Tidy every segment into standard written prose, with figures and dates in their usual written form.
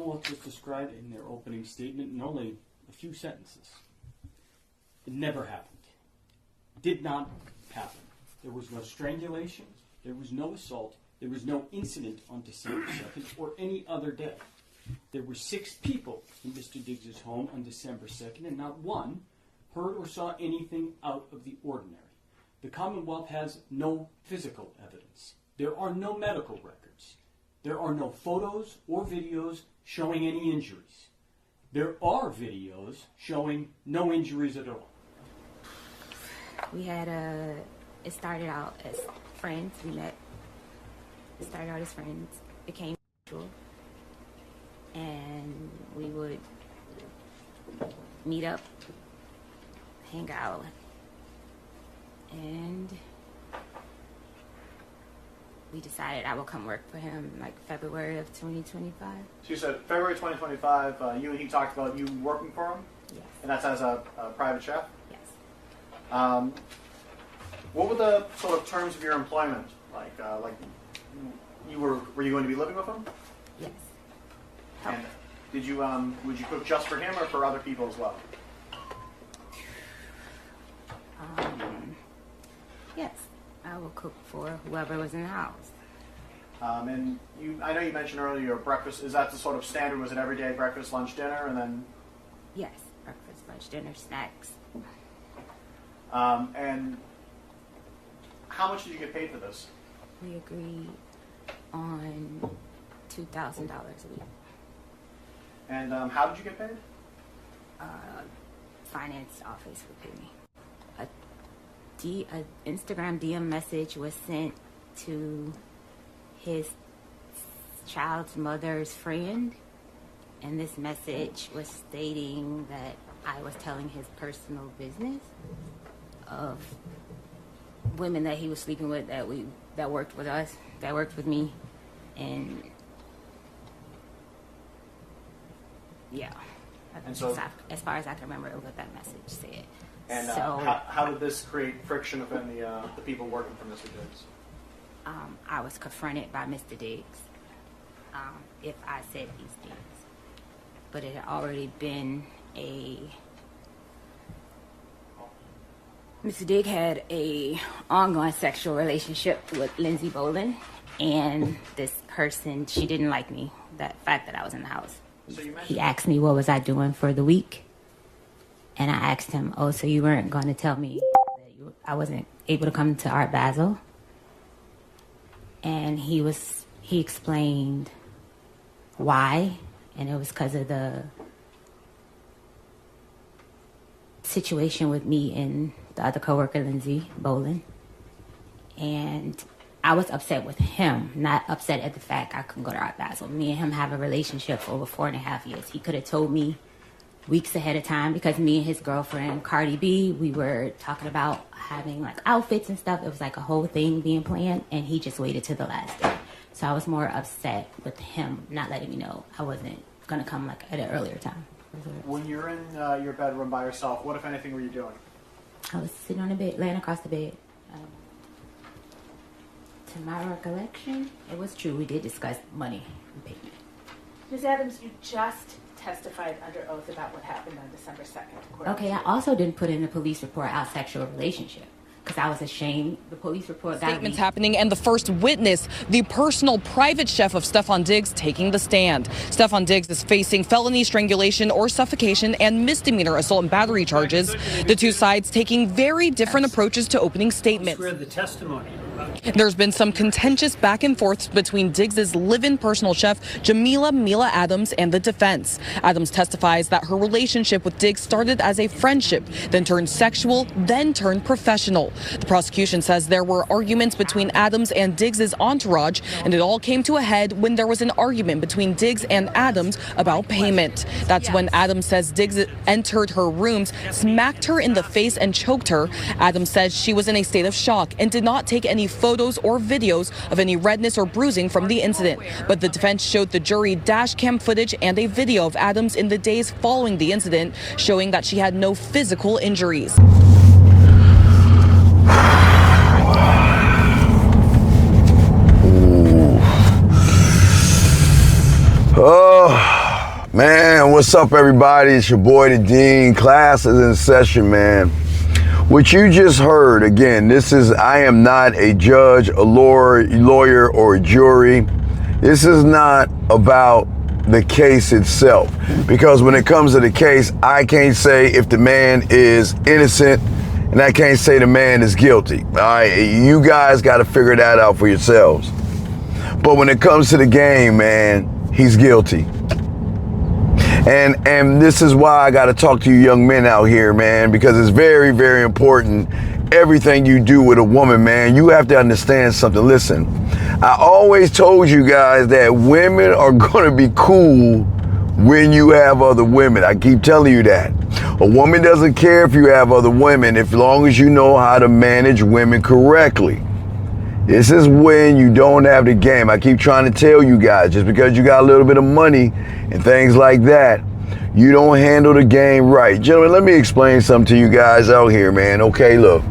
what was described in their opening statement in only a few sentences. It never happened. Did not happen. There was no strangulation. There was no assault. There was no incident on December 2nd or any other day. There were 6 people in Mr. Diggs' home on December 2nd, and not one heard or saw anything out of the ordinary. The Commonwealth has no physical evidence. There are no medical records. There are no photos or videos showing any injuries. There are videos showing no injuries at all. We had it started out as friends. We met. It started out as friends, became mutual, and we would meet up, hang out, and we decided I would come work for him like February of 2025. So you said February 2025, you and he talked about you working for him? Yes. And that's as a private chef? Yes. What were the sort of terms of your employment? Like were you going to be living with him? Yes. And did you would you cook just for him or for other people as well? Yes, I will cook for whoever was in the house. And I know you mentioned earlier your breakfast. Is that the sort of standard? Was it every day breakfast, lunch, dinner, and then? Yes, breakfast, lunch, dinner, snacks. And how much did you get paid for this? We agreed on $2,000 a week. And how did you get paid? Finance office would pay me. A Instagram DM message was sent to his child's mother's friend, and this message was stating that I was telling his personal business of women that he was sleeping with that worked with us, that worked with me, and yeah. And so, as far as I can remember, what that message said. And so, how did this create friction within the people working for Mr. Diggs? I was confronted by Mr. Diggs if I said these things. But it had already been Mr. Diggs had a ongoing sexual relationship with Lindsay Bolin, and this person, she didn't like me, that fact that I was in the house. So he asked me what was I doing for the week, and I asked him, oh, so you weren't going to tell me that I wasn't able to come to Art Basel? And he explained why, and it was because of the situation with me and the other coworker, Lindsay Bolin. And I was upset with him, not upset at the fact I couldn't go to Art Basel. Me and him have a relationship for over 4.5 years. He could have told me weeks ahead of time, because me and his girlfriend, Cardi B, we were talking about having like outfits and stuff. It was like a whole thing being planned, and he just waited till the last day. So I was more upset with him not letting me know I wasn't going to come like at an earlier time. When you're in your bedroom by yourself, what, if anything, were you doing? I was sitting on the bed, laying across the bed. To my recollection, it was true. We did discuss money and payment. Ms. Adams, you just testified under oath about what happened on December 2nd. Okay, I also didn't put in the police report our sexual relationship because I was ashamed. The police report got statements happening, and the first witness, the personal private chef of Stefon Diggs, taking the stand. Stefon Diggs is facing felony strangulation or suffocation and misdemeanor assault and battery charges. The two sides taking very different approaches to opening statements. The testimony. There's been some contentious back and forth between Diggs' live-in personal chef, Jamila Mila Adams, and the defense. Adams testifies that her relationship with Diggs started as a friendship, then turned sexual, then turned professional. The prosecution says there were arguments between Adams and Diggs' entourage, and it all came to a head when there was an argument between Diggs and Adams about payment. That's when Adams says Diggs entered her rooms, smacked her in the face, and choked her. Adams says she was in a state of shock and did not take any photos or videos of any redness or bruising from the incident. But the defense showed the jury dash cam footage and a video of Adams in the days following the incident, showing that she had no physical injuries. Oh. Man, what's up, everybody? It's your boy, the Dean. Class is in session, man. What you just heard, again, I am not a judge, a lawyer, or a jury. This is not about the case itself. Because when it comes to the case, I can't say if the man is innocent, and I can't say the man is guilty. All right, you guys got to figure that out for yourselves. But when it comes to the game, man, he's guilty. And this is why I got to talk to you young men out here, man, because it's very, very important. Everything you do with a woman, man, you have to understand something. Listen, I always told you guys that women are going to be cool when you have other women. I keep telling you that. A woman doesn't care if you have other women, as long as you know how to manage women correctly. This is when you don't have the game. I keep trying to tell you guys, just because you got a little bit of money and things like that, you don't handle the game right. Gentlemen, let me explain something to you guys out here, man. Okay, look.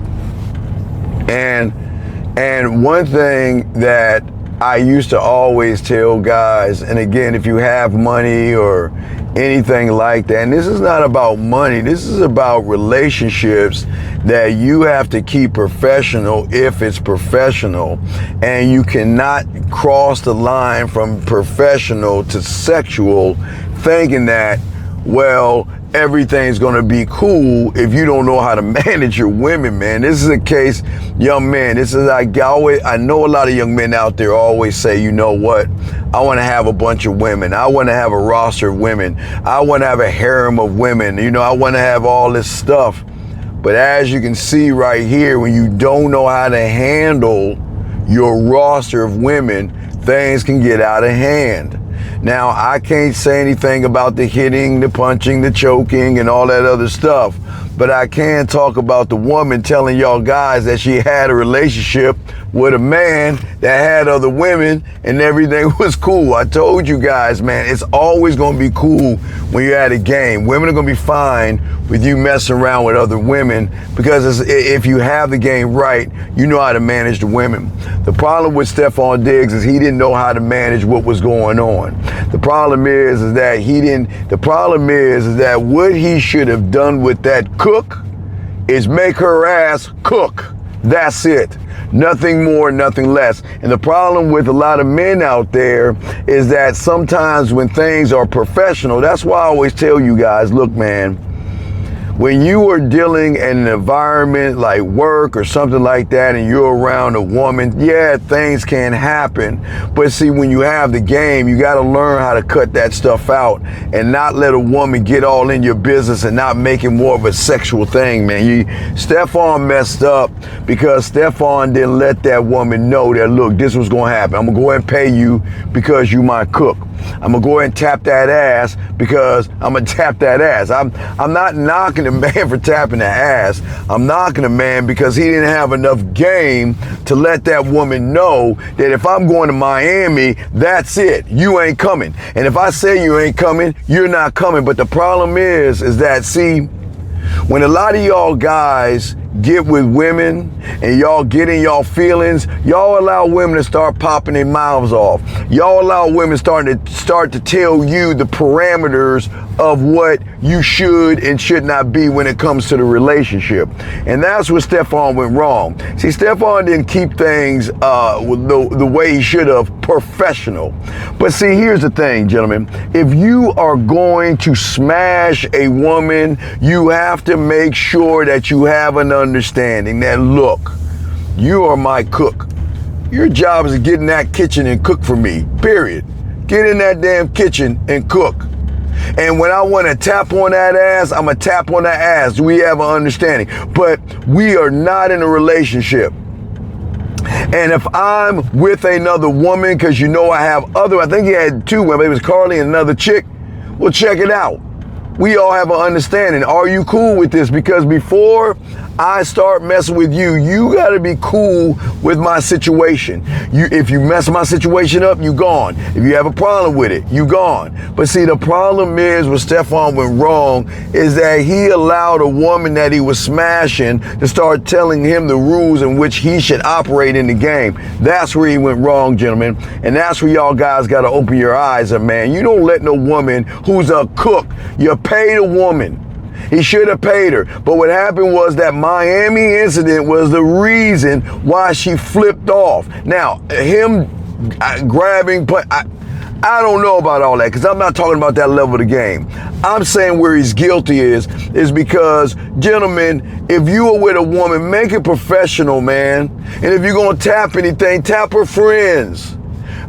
And one thing that I used to always tell guys, and again, if you have money or anything like that, and this is not about money, this is about relationships that you have to keep professional if it's professional, and you cannot cross the line from professional to sexual thinking that, well, everything's gonna be cool if you don't know how to manage your women, man. This is a case, young man, I know a lot of young men out there always say, you know what, I wanna have a bunch of women. I wanna have a roster of women. I wanna have a harem of women. You know, I wanna have all this stuff. But as you can see right here, when you don't know how to handle your roster of women, things can get out of hand. Now, I can't say anything about the hitting, the punching, the choking, and all that other stuff, but I can talk about the woman telling y'all guys that she had a relationship with a man that had other women and everything was cool. I told you guys, man, it's always going to be cool when you're at a game. Women are going to be fine with you messing around with other women, because if you have the game right, you know how to manage the women. The problem with Stefon Diggs is he didn't know how to manage what was going on. The problem is that what he should have done with that cook is make her ass cook. That's it. Nothing more, nothing less. And the problem with a lot of men out there is that sometimes when things are professional, that's why I always tell you guys, look, man, when you are dealing in an environment like work or something like that, and you're around a woman, yeah, things can happen. But see, when you have the game, you got to learn how to cut that stuff out and not let a woman get all in your business and not make it more of a sexual thing, man. Stefon messed up because Stefon didn't let that woman know that, look, this was going to happen. I'm going to go ahead and pay you because you my cook. I'm going to go ahead and tap that ass because I'm going to tap that ass. I'm not knocking the man for tapping the ass. I'm knocking the man because he didn't have enough game to let that woman know that if I'm going to Miami, that's it. You ain't coming. And if I say you ain't coming, you're not coming. But the problem is that, see, when a lot of y'all guys get with women and y'all get in y'all feelings, y'all allow women to start popping their mouths off. Y'all allow women start to tell you the parameters of what you should and should not be when it comes to the relationship. And that's where Stefon went wrong. See, Stefon didn't keep things the way he should have, professional. But see, here's the thing, gentlemen. If you are going to smash a woman, you have to make sure that you have an understanding that, look, you are my cook. Your job is to get in that kitchen and cook for me, period. Get in that damn kitchen and cook. And when I want to tap on that ass, I'm going to tap on that ass. We have an understanding. But we are not in a relationship. And if I'm with another woman, because you know I have I think he had two women. It was Carly and another chick. Well, check it out. We all have an understanding. Are you cool with this? Because before I start messing with you, you got to be cool with my situation. If you mess my situation up, you gone. If you have a problem with it, you gone. But see, the problem is where Stefon went wrong is that he allowed a woman that he was smashing to start telling him the rules in which he should operate in the game. That's where he went wrong, gentlemen. And that's where y'all guys got to open your eyes up, man. You don't let no woman who's a cook, you paid a woman. He should have paid her. But what happened was that Miami incident was the reason why she flipped off. Now, him grabbing, but I don't know about all that because I'm not talking about that level of the game. I'm saying where he's guilty is because, gentlemen, if you are with a woman, make it professional, man. And if you're going to tap anything, tap her friends.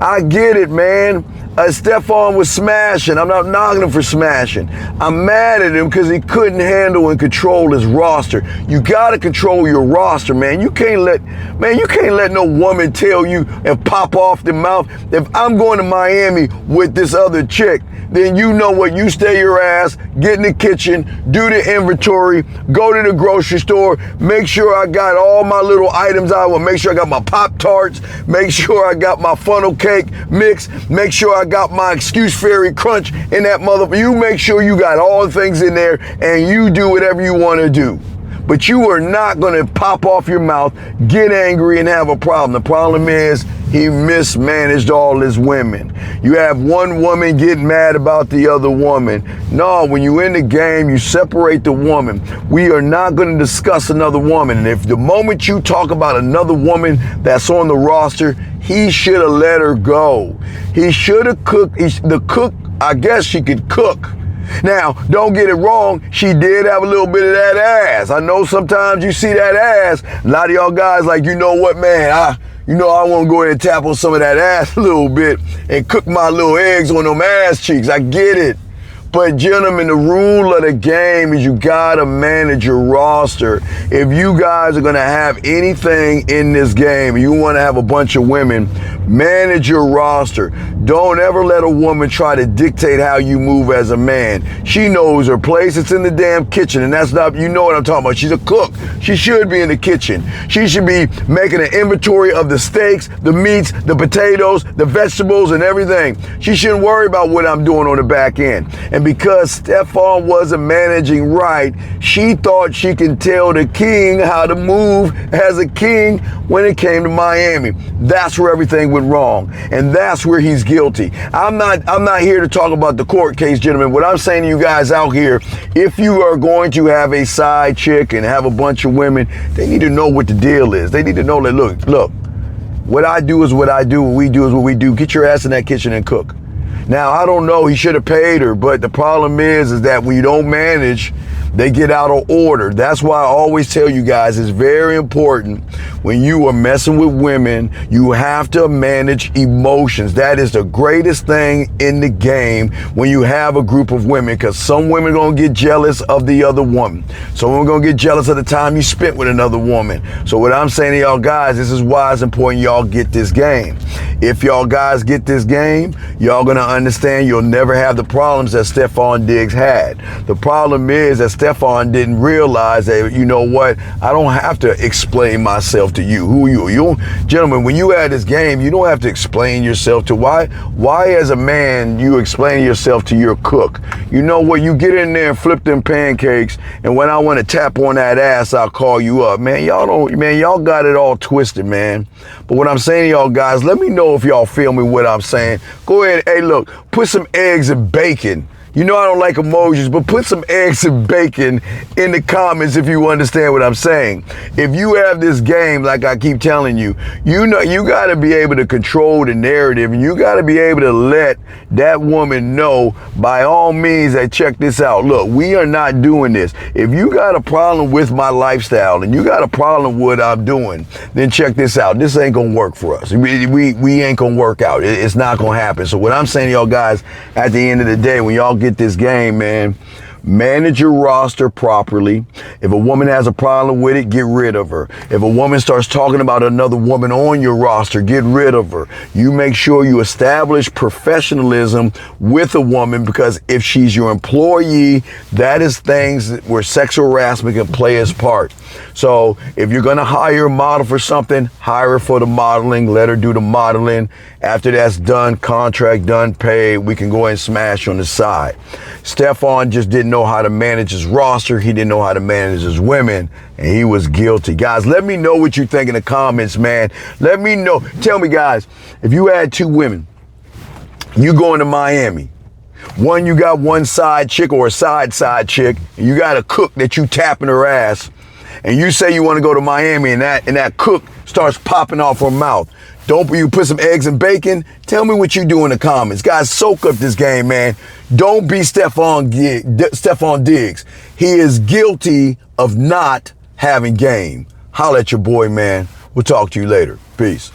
I get it, man. Stefon was smashing. I'm not knocking him for smashing. I'm mad at him because he couldn't handle and control his roster. You got to control your roster, man. You can't let no woman tell you and pop off the mouth. If I'm going to Miami with this other chick, then you know what, you stay your ass, get in the kitchen, do the inventory, go to the grocery store, make sure I got all my little items I want, make sure I got my Pop-Tarts, make sure I got my funnel cake mix, make sure I got my Excuse Fairy Crunch in that motherfucker. You make sure you got all the things in there and you do whatever you want to do. But you are not going to pop off your mouth, get angry, and have a problem. The problem is he mismanaged all his women. You have one woman getting mad about the other woman. No, when you're in the game, you separate the woman. We are not going to discuss another woman. And if the moment you talk about another woman that's on the roster, he should have let her go. He should have cooked. The cook, I guess she could cook. Now, don't get it wrong, she did have a little bit of that ass. I know sometimes you see that ass, a lot of y'all guys like, you know what, man, I want to go ahead and tap on some of that ass a little bit and cook my little eggs on them ass cheeks. I get it. But gentlemen, the rule of the game is you gotta manage your roster. If you guys are gonna have anything in this game, you wanna have a bunch of women, manage your roster. Don't ever let a woman try to dictate how you move as a man. She knows her place, it's in the damn kitchen, and that's not, you know what I'm talking about. She's a cook. She should be in the kitchen. She should be making an inventory of the steaks, the meats, the potatoes, the vegetables, and everything. She shouldn't worry about what I'm doing on the back end. And because Stefon wasn't managing right, she thought she could tell the king how to move as a king when it came to Miami. That's where everything went wrong. And that's where he's guilty. I'm not here to talk about the court case, gentlemen. What I'm saying to you guys out here, if you are going to have a side chick and have a bunch of women, they need to know what the deal is. They need to know that, look, what I do is what I do, what we do is what we do. Get your ass in that kitchen and cook. Now, I don't know, he should have paid her, but the problem is that when you don't manage, they get out of order. That's why I always tell you guys, it's very important when you are messing with women, you have to manage emotions. That is the greatest thing in the game when you have a group of women, because some women are going to get jealous of the other woman. Some women are going to get jealous of the time you spent with another woman. So what I'm saying to y'all guys, this is why it's important y'all get this game. If y'all guys get this game, y'all going to understand you'll never have the problems that Stefon Diggs had. The problem is that Stefon didn't realize that, you know what, I don't have to explain myself to you. Who you? Gentlemen, when you have this game, you don't have to explain yourself to why as a man you explain yourself to your cook. You know what, you get in there and flip them pancakes, and when I want to tap on that ass, I'll call you up. Man, y'all got it all twisted, man. But what I'm saying to y'all guys, let me know if y'all feel me what I'm saying. Go ahead, hey look, put some eggs and bacon. You know I don't like emojis, but put some eggs and bacon in the comments if you understand what I'm saying. If you have this game, like I keep telling you, you know you got to be able to control the narrative, and you got to be able to let that woman know by all means that, check this out. Look, we are not doing this. If you got a problem with my lifestyle and you got a problem with what I'm doing, then check this out. This ain't going to work for us. We ain't going to work out. It's not going to happen. So what I'm saying to y'all guys, at the end of the day, when y'all get this game, man, Manage your roster properly. If a woman has a problem with it, get rid of her. If a woman starts talking about another woman on your roster, get rid of her. You make sure you establish professionalism with a woman, because if she's your employee, that is things where sexual harassment can play its part. So if you're going to hire a model for something, hire her for the modeling, let her do the modeling. After that's done, contract done, paid, we can go ahead and smash on the side. Stefon just didn't know how to manage his roster. He didn't know how to manage his women, and he was guilty. Guys, let me know what you think in the comments, man. Let me know. Tell me, guys, if you had 2 women, you going to Miami. One, you got one side chick or a side chick, and you got a cook that you tapping her ass, and you say you want to go to Miami, and that cook starts popping off her mouth. Don't you put some eggs and bacon? Tell me what you do in the comments. Guys, soak up this game, man. Don't be Stefon Diggs. He is guilty of not having game. Holla at your boy, man. We'll talk to you later. Peace.